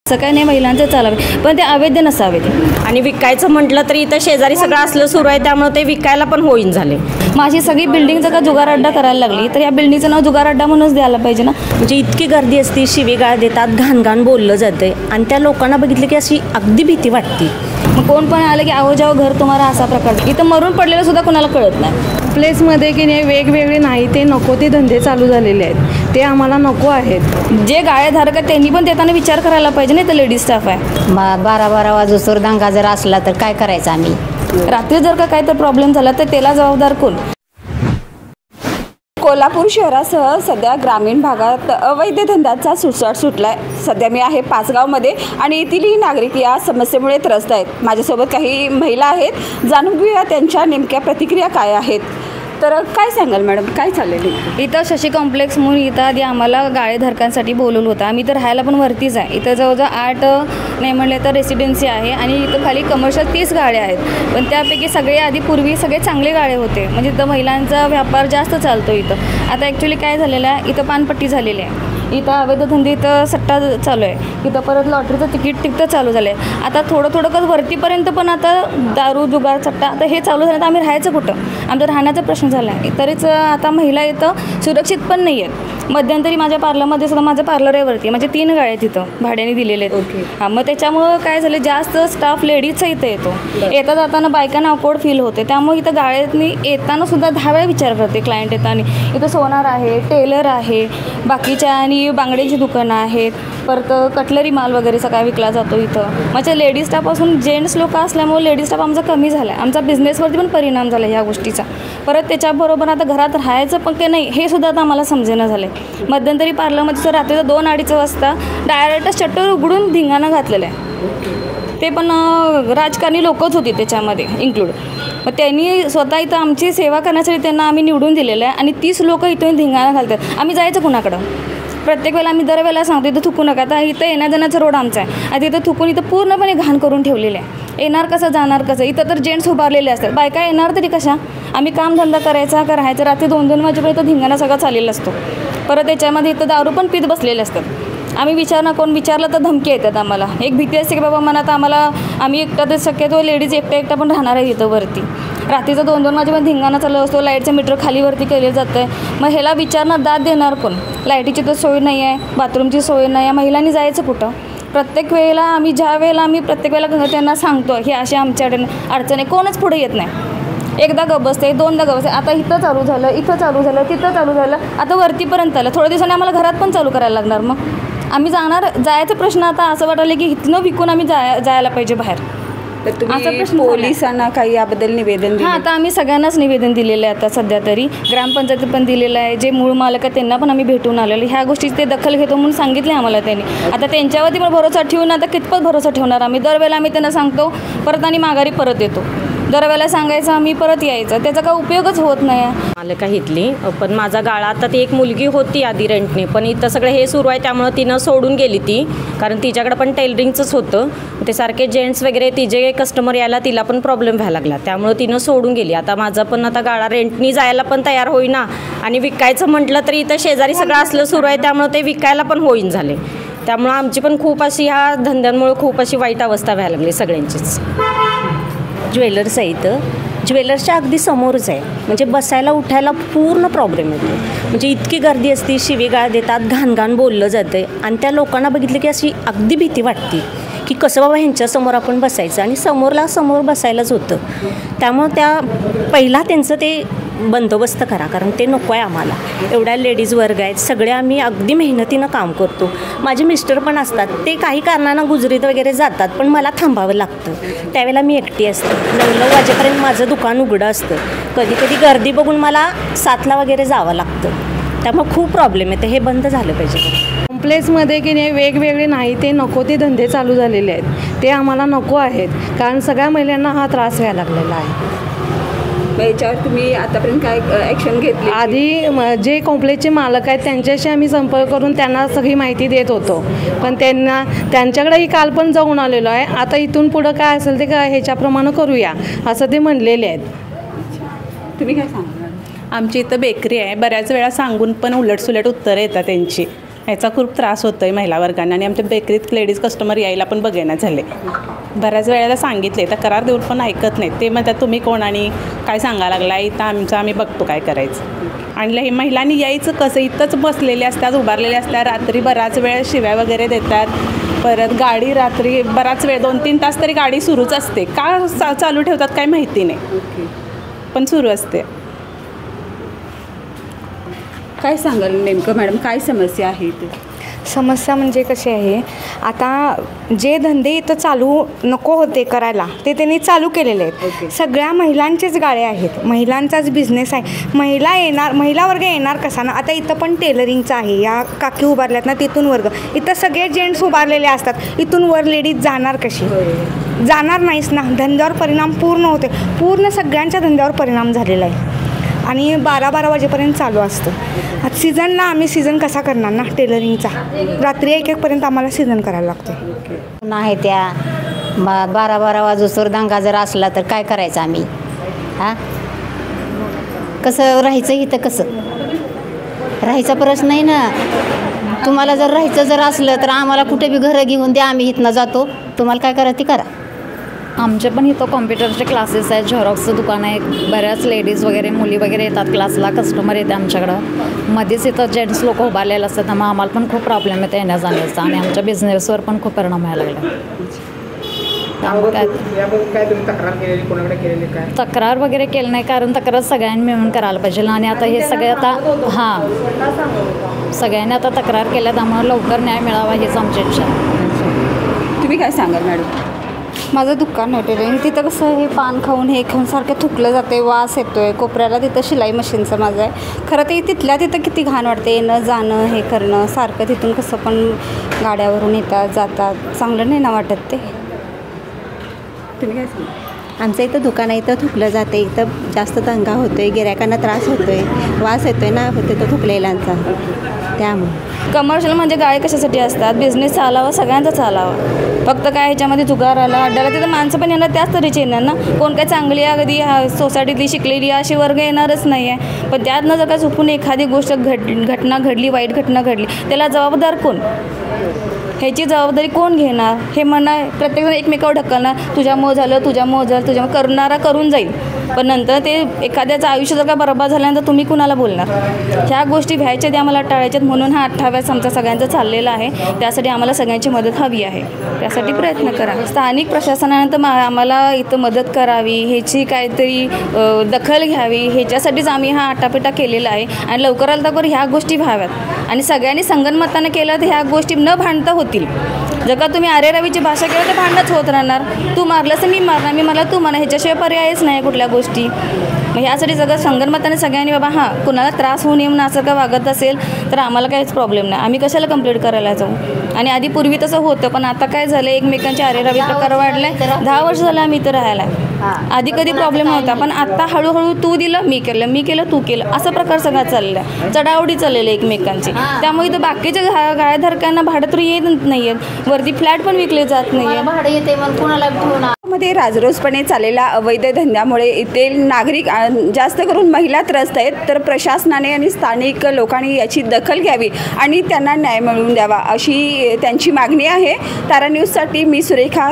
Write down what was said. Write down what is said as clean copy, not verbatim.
असं काही नाही महिलांचं चालावे, पण ते अवैध नसावे. आणि विकायचं म्हटलं तरी इथं शेजारी सगळं असलं सुरू आहे, त्यामुळे ते विकायला पण होईन झाले. माझी सगळी बिल्डिंग जर का जुगार अड्डा करायला लागली तर या बिल्डिंगचं नाव जुगार अड्डा म्हणूनच द्यायला पाहिजे ना. म्हणजे इतकी गर्दी असते, शिवीगाळ देतात, घाणघाण बोललं जाते आणि त्या लोकांना बघितलं की अशी अगदी भीती वाटते. मग कोण पण आलं की आहो जाओ घर तुम्हाला असा प्रकार. इथं मरून पडलेलं सुद्धा कोणाला कळत नाही. प्लेसमध्ये की नाही वेगवेगळे नाही ते नको ते धंदे चालू झालेले आहेत, ते आम्हाला नको आहेत. जे गाळेधारक आहेत त्यांनी पण देताना विचार करायला पाहिजे. नाही तर लेडीज स्टाफ आहे, 12 वाजूस्तोवर दंगा जर असला तर काय करायचं आम्ही. रात्री जर का काही तर प्रॉब्लेम झाला तर त्याला जबाबदार कोण. कोल्हापूर शहरासह सध्या ग्रामीण भागात अवैध धंद्याचा सुळसुळाट सुटला आहे. सध्या मी आहे पाचगावमध्ये आणि येथील नागरिक या समस्येमुळे त्रस्त आहेत. माझ्यासोबत काही महिला आहेत, जाणून घेऊया त्यांच्या नेमक्या प्रतिक्रिया काय आहेत. तर काय सांगाल मॅडम, काय चाललेलं इथं शशी कॉम्प्लेक्स म्हणून इथं आधी आम्हाला गाळेधारकांसाठी बोलवलं होतं. आम्ही तर राहायला पण वरतीच आहे. इथं जवळजवळ 8 नाही म्हणले तर रेसिडेन्सी आहे आणि इथं खाली कमर्शियल 30 गाळे आहेत. पण त्यापैकी सगळे आधी पूर्वी सगळे चांगले गाळे होते, म्हणजे इथं महिलांचा व्यापार जास्त चालतो. इथं आता ॲक्च्युली काय झालेलं आहे, इथं पानपट्टी झालेली आहे, इथं अवैध धंदे, इथं सट्टा चालू आहे, इथं परत लॉटरीचं तिकीट तिकतं चालू झालं आहे. आता थोडं वरतीपर्यंत पण आता दारू जुगार सट्टा आता हे चालू झालं तर आम्ही राहायचं कुठं. आमचा राहण्याचा प्रश्न झाला आहे. तरीच आता महिला इथं सुरक्षित पण नाही आहेत. मध्यंतरी माझ्या पार्लरमध्ये सुद्धा माझं पार्लर आहे वरती, म्हणजे 3 गाळे तिथं भाड्याने दिलेले आहेत. ओके. हां, मग त्याच्यामुळं काय झालं, जास्त स्टाफ लेडीजचा इथं येतो. येता जाताना बायकांना अकोड फील होते. त्यामुळे इथं गाळ्यातनी येताना सुद्धा 10 वेळा विचार करते क्लायंट येताना. इथं सोनार आहे, टेलर आहे, बाकीच्या आणि बांगड्यांची दुकानं आहेत, परत कटलरी माल वगैरे सगळा विकला जातो इथं. म्हणजे लेडीज स्टाफपासून जेंट्स लोक असल्यामुळे लेडीज स्टाफ आमचा कमी झाला आहे. आमचा बिझनेसवरती पण परिणाम झाला ह्या गोष्टीचा. परत त्याच्याबरोबर आता घरात राहायचं पण की नाही हे सुद्धा आता आम्हाला समजेना झालं आहे. मध्यंतरी पार्लरमध्ये तर रात्री 2-2:30 वाजता डायरेक्ट शटर उघडून धिंगाणं घातलेलं आहे. ते पण राजकारणी लोकच होती त्याच्यामध्ये इन्क्लूड. मग त्यांनी स्वतः इथं आमची सेवा करण्यासाठी त्यांना आम्ही निवडून दिलेलं आहे आणि 30 लोक इथून धिंगाणं घालतात. आम्ही जायचं कुणाकडं. प्रत्येक वेळेला आम्ही दरवेळेला सांगतो इथं थुकू नका. आता इथं येण्याजाण्याचा रोड आमचा आहे, आता इथं थुकून इथं पूर्णपणे घाण करून ठेवलेलं आहे. येणार कसं, जाणार कसं. इथं तर जेंट्स उभारलेले असतात, बायका येणार तरी कशा. आम्ही कामधंदा करायचा का राहायचं. रात्री 2-2 वाजेपर्यंत धिंगाणा सगळा चाललेला असतो. परत त्याच्यामध्ये इथं दारू पण पीत बसलेले असतात. आम्ही कोण विचारलं तर धमकी येतात आम्हाला. एक भीती असते की बाबा मनात आम्हाला, आम्ही एकटा तर शक्यतो लेडीज एकटा पण राहणार आहे इथं वरती. रात्रीचं 2-2 वाजेपर्यंत धिंगाणा चालू असतो. लाईटचं मीटर खालीवरती केले जातं आहे. मग ह्याला विचारणार, दाद देणार कोण. लाईटीची तर सोय नाही आहे, बाथरूमची सोय नाही आहे. महिलांनी जायचं कुठं. प्रत्येक वेळेला आम्ही प्रत्येक वेळेला त्यांना सांगतो हे असे आमच्याकडे अडचण आहे, कोणच पुढे येत नाही. एकदा गप बसते, 2दा गप बसते. आता इथं चालू झालं, इथं चालू झालं, तिथं चालू झालं, आता वरतीपर्यंत आलं. थोड्या दिवसांनी आम्हाला घरात पण चालू करायला लागणार. मग आम्ही जायचा प्रश्न आता असं वाटलं की इथनं विकून आम्ही जायला पाहिजे बाहेर. तर तुम्ही पोलिसांना काही याबद्दल निवेदन दिलं? हां, आता आम्ही सगळ्यांनाच निवेदन दिलेलं आहे. आता सध्या तरी ग्रामपंचायतीत पण दिलेलं आहे. जे मूळ मालक आहेत त्यांना पण आम्ही भेटून आलेलो. ह्या गोष्टीची ते दखल घेतो म्हणून सांगितले आम्हाला त्यांनी. आता त्यांच्यावरती पण भरोसा ठेवून आता कितपत भरोसा ठेवणार आम्ही. दरवेळेला आम्ही त्यांना सांगतो, परत आणि माघारी परत येतो. दरवेळेला सांगायचं आम्ही परत यायचं, त्याचा काय उपयोगच होत नाही. मालक इथली, पण माझा गाळा आता ती एक मुलगी होती आधी रेंटने, पण इथं सगळं हे सुरू आहे त्यामुळं तिनं सोडून गेली ती. कारण तिच्याकडे पण टेलरिंगचंच होतं. ते सारखे जेंट्स वगैरे तिचे कस्टमर यायला तिला पण प्रॉब्लेम व्हायला लागला, त्यामुळं तिनं सोडून गेली. आता माझा पण आता गाळा रेंटनी जायला पण तयार होईना आणि विकायचं म्हटलं तरी इथं शेजारी सगळं असलं सुरू आहे, त्यामुळं ते विकायला पण होईन झाले. त्यामुळं आमची पण खूप अशी ह्या धंद्यांमुळे खूप अशी वाईट अवस्था व्हायला लागली सगळ्यांचीच. ज्वेलर्स आहे इथं, ज्वेलर्सच्या अगदी समोरच आहे. म्हणजे बसायला उठायला पूर्ण प्रॉब्लेम येतो. म्हणजे इतकी गर्दी असते, शिवीगाळ देतात, घाणघाण बोललं जातं आणि त्या लोकांना बघितलं की अशी अगदी भीती वाटते की कसं बाबा ह्यांच्यासमोर आपण बसायचं. आणि समोर बसायलाच होतं. त्यामुळं पहिला त्यांचं ते बंदोबस्त करा, कारण ते नको आहे आम्हाला. एवढ्या लेडीज वर्ग आहेत, सगळे आम्ही अगदी मेहनतीनं काम करतो. माझे मिस्टर पण असतात, ते काही कारणानं गुजरीत वगैरे जातात, पण मला थांबावं लागतं. त्यावेळेला मी एकटी असते. 9 वाजेपर्यंत माझं दुकान उघडं असतं. कधी गर्दी बघून मला 7ला वगैरे जावं लागतं. त्यामुळे खूप प्रॉब्लेम येते. हे बंद झालं पाहिजे. कॉम्प्लेक्समध्ये की नाही वेगवेगळे नाही ते नको ते धंदे चालू झालेले आहेत, ते आम्हाला नको आहेत. कारण सगळ्या महिलांना हा त्रास व्हायला लागलेला आहे. याच्यावर तुम्ही आतापर्यंत काय ॲक्शन घेतली? आधी जे कॉम्प्लेक्सचे मालक आहेत त्यांच्याशी आम्ही संपर्क करून त्यांना सगळी माहिती देत होतो, पण त्यांच्याकडेही काल पण जाऊन आलेलो आहे. आता इथून पुढं काय असेल ते काय ह्याच्याप्रमाणे करूया असं ते म्हणलेले आहेत. तुम्ही काय सांगणार? आमची इथं बेकरी आहे. बऱ्याच वेळा सांगून पण उलटसुलट उत्तरं येतात त्यांची. ह्याचा खूप त्रास होतो आहे महिला वर्गांना आणि आमच्या बेकरीत लेडीज कस्टमर यायला पण बघेना झाले. बऱ्याच वेळेला सांगितले तक्रार देऊन पण ऐकत नाहीत. ते म्हणतात तुम्ही कोण आणि काय सांगायला लागला, इथं आम्ही बघतो काय करायचं. आणि हे महिलांनी यायचं कसं, इथंच बसलेले असतात, उभारलेले असतात, रात्री बराच वेळ शिव्या वगैरे देतात. परत गाडी रात्री बराच वेळ 2-3 तास तरी गाडी सुरूच असते. का चालू ठेवतात काय माहिती नाही, पण सुरू असते. काय सांगाल नेमकं मॅडम, काय समस्या आहे इथे? समस्या म्हणजे कशी आहे, आता जे धंदे इथं चालू नको होते करायला ते त्यांनी चालू केलेले आहेत. सगळ्या महिलांचेच गाळे आहेत, महिलांचाच बिझनेस आहे. महिला वर्ग येणार कसा ना. आता इथं पण टेलरिंगचं आहे, या काकी उभारल्यात ना तिथून वर्ग, इथं सगळे जेंट्स उभारलेले असतात, इथून वर लेडीज जाणार कशी? जाणार नाहीच ना. धंद्यावर परिणाम पूर्ण होते, पूर्ण सगळ्यांच्या धंद्यावर परिणाम झालेला आहे. आणि 12-12 वाजेपर्यंत चालू असतं. आता सीझनला आम्ही सीझन कसा करणार ना टेलरिंगचा, रात्री 1-1पर्यंत आम्हाला सीझन करायला लागतो. नाही त्या 12-12 वाजूस्तोवर दंगा जर असला तर काय करायचं आम्ही? हां, कसं राहायचं इथं? कसं राहायचा प्रश्न नाही ना. तुम्हाला जर राहायचं जर असलं तर आम्हाला कुठे बी घरं घेऊन द्या, आम्ही इथनं जातो. तुम्हाला काय करा ती करा. आमचे पण इथं कॉम्प्युटरचे क्लासेस आहेत, झेरॉक्सचं दुकान आहे, बऱ्याच लेडीज वगैरे मुली वगैरे येतात क्लासला, कस्टमर येते आमच्याकडं. मध्येच इथं जेंट्स लोक उभारलेले असतात, त्यामुळे आम्हाला पण खूप प्रॉब्लेम येते येण्या जाण्याचा आणि आमच्या बिझनेसवर पण खूप परिणाम व्हायला लागला. तक्रार वगैरे केली नाही, कारण तक्रार सगळ्यांनी मिळून करायला पाहिजे. आणि आता हे सगळे आता सगळ्यांनी आता तक्रार केल्या, त्यामुळे लवकर न्याय मिळावा हीच आमची इच्छा आहे. तुम्ही काय सांगाल मॅडम? माझं दुकान आहे टेलरिंग. तिथं कसं हे पान खाऊन हे खाऊन सारखं थुकलं जाते, वास येतो आहे. कोपऱ्याला तिथं शिलाई मशीनचं माझं आहे. खरं ते तिथल्या तिथं किती घाण वाटते, येणं जाणं हे करणं सारखं. तिथून कसं पण गाड्यावरून येतात जातात, चांगलं नाही ना वाटत ते. तुम्ही काय सांगा? आमचं इथं दुकान आहे, इथं थुकलं जाते, इथं जास्त दंगा होतो आहे, गिऱ्हाईकांना त्रास होतो आहे, वास येतो आहे ना होते तो थुकलेल्यांचा. त्यामुळे कमर्शियल म्हणजे गाळे कशासाठी असतात? बिझनेस चालावा, सगळ्यांचा चालावा. फक्त काय ह्याच्यामध्ये जुगार आला अड्डाला, तिथं माणसं पण येणार त्याच तऱ्हेची येणार ना. कोण काय चांगली अगदी सोसायटीतली शिकलेली अशी वर्ग येणारच नाही आहे. पण त्यातनं जर का चुकून एखादी गोष्ट घटना घडली, वाईट घटना घडली, त्याला जबाबदार कोण? ह्याची जबाबदारी कोण घेणार? हे म्हणणार प्रत्येकजण एकमेकावर ढकलणार, तुझ्यामुळं झालं, तुझ्यामुळं करणारा करून जाईल. पण नंतर ते एखाद्याचं आयुष्य जर का बरबाद झाल्यानंतर तुम्ही कुणाला बोलणार? ह्या गोष्टी व्हायच्या त्या आम्हाला टाळायच्यात, म्हणून हा 28 आमचा सगळ्यांचा चाललेला आहे. त्यासाठी आम्हाला सगळ्यांची मदत हवी आहे, त्यासाठी प्रयत्न करा. स्थानिक प्रशासनानं आम्हाला इथं मदत करावी, ह्याची काहीतरी दखल घ्यावी, ह्याच्यासाठीच आम्ही हा आटापिटा केलेला आहे. आणि लवकरात लवकर ह्या गोष्टी व्हाव्यात आणि सगळ्यांनी संगनमतानं केलं तर ह्या गोष्टी न भांडता होतील. जर का तुम्ही आरेरावीची भाषा केलं तर भांडणच होत राहणार. तू मारलंस तर मी मारणार, मी मला तू म्हणा, ह्याच्याशिवाय पर्यायच नाही कुठल्या गोष्टी. मग ह्यासाठी सगळं संगनमताने सगळ्यांनी बाबा कुणाला त्रास होऊ नये म्हणून असं का वागत असेल तर आम्हाला काहीच प्रॉब्लेम नाही, आम्ही कशाला कंप्लेंट करायला जाऊ. आणि आधी पूर्वी तसं होतं, पण आता काय झालं, एकमेकांचे आरेरावी प्रकार वाढलाय. 10 वर्ष झालं आम्ही इथं राहायला. आधी कधी प्रॉब्लेम नव्हता, पण आता हळूहळू तू दिलं मी केलं तू केलं असा प्रकार सगळा चालला आहे. चढावडी चाललेली एकमेकांची. त्यामुळे इथं बाकीच्या गाळ्याधारकांना भाडं तरी येत नाही आहेत, वरती फ्लॅट पण विकले जात नाही. भाडं येते मग कुणाला मध्ये राजरोसपणे चाललेल्या अवैध धंद्यामुळे येथील नागरिक जास्त करून महिला त्रस्त आहेत. तर प्रशासनाने आणि स्थानिक लोकांनी याची दखल घ्यावी आणि त्यांना न्याय मिळवून द्यावा अशी त्यांची मागणी आहे. तारा न्यूजसाठी मी सुरेखा